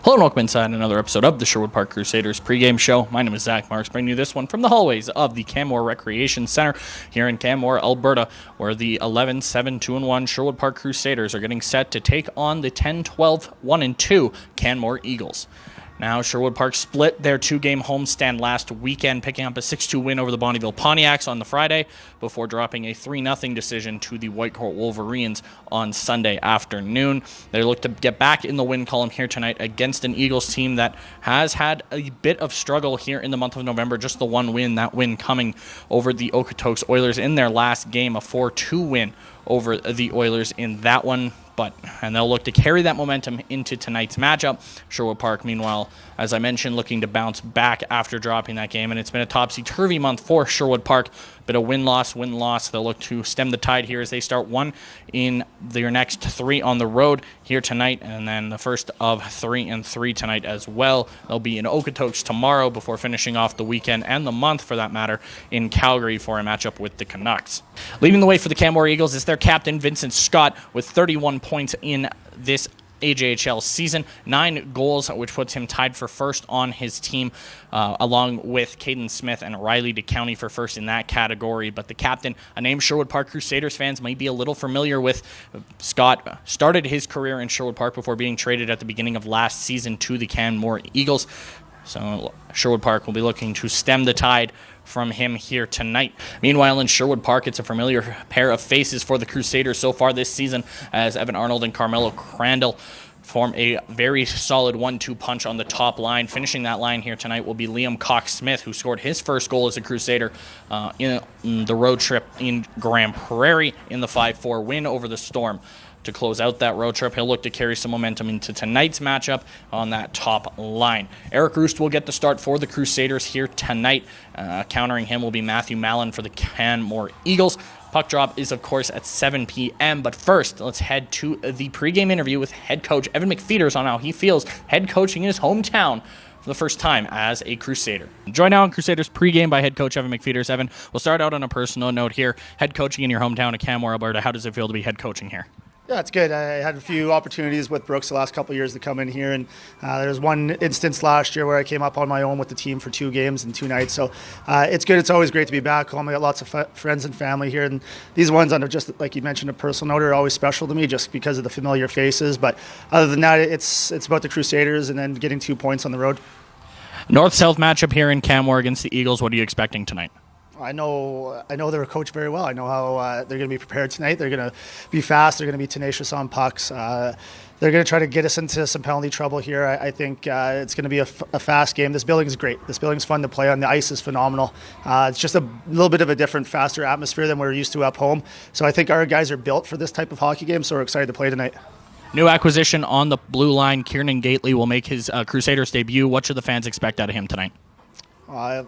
Hello and welcome inside another episode of the Sherwood Park Crusaders pregame show. My name is Zach Marks, bringing you this one from the hallways of the Canmore Recreation Center here in Canmore, Alberta, where the 11-7-2-1 Sherwood Park Crusaders are getting set to take on the 10-12-1-2 Canmore Eagles. Now, Sherwood Park split their two-game homestand last weekend, picking up a 6-2 win over the Bonnyville Pontiacs on the Friday before dropping a 3-0 decision to the Whitecourt Wolverines on Sunday afternoon. They look to get back in the win column here tonight against an Eagles team that has had a bit of struggle here in the month of November. Just the one win, that win coming over the Okotoks Oilers in their last game, a 4-2 win over the Oilers in that one. And they'll look to carry that momentum into tonight's matchup. Sherwood Park, meanwhile, as I mentioned, looking to bounce back after dropping that game. And it's been a topsy-turvy month for Sherwood Park. Bit of win-loss. They'll look to stem the tide here as they start one in their next three on the road here tonight. And then the first of 3-3 tonight as well. They'll be in Okotoks tomorrow before finishing off the weekend and the month, for that matter, in Calgary for a matchup with the Canucks. Leading the way for the Canmore Eagles is their captain, Vincent Scott, with 31 points in this AJHL season, 9 goals, which puts him tied for first on his team, along with Caden Smith and Riley DeCounty for first in that category. But the captain, a name Sherwood Park Crusaders fans might be a little familiar with. Scott started his career in Sherwood Park before being traded at the beginning of last season to the Canmore Eagles. So Sherwood Park will be looking to stem the tide from him here tonight. Meanwhile, in Sherwood Park, it's a familiar pair of faces for the Crusaders so far this season, as Evan Arnold and Carmelo Crandall form a very solid 1-2 punch on the top line. Finishing that line here tonight will be Liam Cox-Smith, who scored his first goal as a Crusader in the road trip in Grand Prairie in the 5-4 win over the Storm. To close out that road trip, he'll look to carry some momentum into tonight's matchup on that top line. Eric Roost will get the start for the Crusaders here tonight. Countering him will be Matthew Mallon for the Canmore Eagles. Puck drop is, of course, at 7 p.m. But first, let's head to the pregame interview with head coach Evan McFeeters on how he feels head coaching in his hometown for the first time as a Crusader. Joined now on Crusaders pregame by head coach Evan McFeeters. Evan, we'll start out on a personal note here. Head coaching in your hometown of Canmore, Alberta, how does it feel to be head coaching here? Yeah, it's good. I had a few opportunities with Brooks the last couple of years to come in here, and there was one instance last year where I came up on my own with the team for 2 games and 2 nights. So it's good. It's always great to be back home. I got lots of friends and family here, and these ones on just like you mentioned, a personal note, are always special to me just because of the familiar faces. But other than that, it's about the Crusaders and then getting 2 points on the road. North-South matchup here in Canmore against the Eagles. What are you expecting tonight? I know their coach very well. I know how they're going to be prepared tonight. They're going to be fast. They're going to be tenacious on pucks. They're going to try to get us into some penalty trouble here. I think it's going to be a fast game. This building is great. This building's fun to play on. The ice is phenomenal. It's just a little bit of a different, faster atmosphere than we're used to up home. So I think our guys are built for this type of hockey game, so we're excited to play tonight. New acquisition on the blue line, Kieran Gately will make his Crusaders debut. What should the fans expect out of him tonight?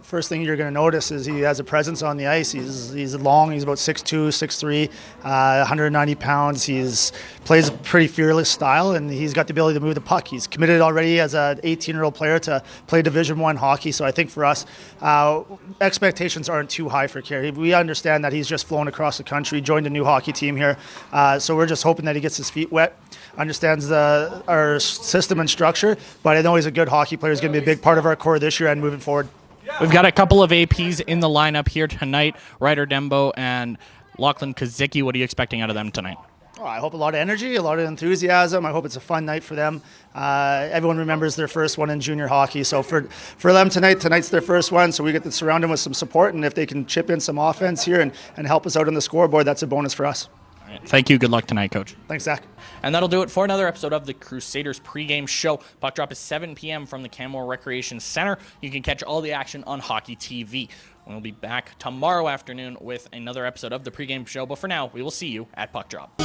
First thing you're going to notice is he has a presence on the ice. He's long. He's about 6'2", 6'3", 190 pounds. He's plays a pretty fearless style, and he's got the ability to move the puck. He's committed already as an 18-year-old player to play Division I hockey. So I think for us, expectations aren't too high for Kerry. We understand that he's just flown across the country, joined a new hockey team here. So we're just hoping that he gets his feet wet, understands our system and structure. But I know he's a good hockey player. He's going to be a big part of our core this year and moving forward. We've got a couple of APs in the lineup here tonight, Ryder Dembo and Lachlan Kazicki. What are you expecting out of them tonight? I hope a lot of energy, a lot of enthusiasm. I hope it's a fun night for them. Everyone remembers their first one in junior hockey. So for them tonight's their first one, so we get to surround them with some support, and if they can chip in some offense here and help us out on the scoreboard, that's a bonus for us. All right. Thank you. Good luck tonight, Coach. Thanks, Zach. And that'll do it for another episode of the Crusaders pregame show. Puck drop is 7 p.m. from the Canmore Recreation Center. You can catch all the action on Hockey TV. We'll be back tomorrow afternoon with another episode of the pregame show. But for now, we will see you at puck drop.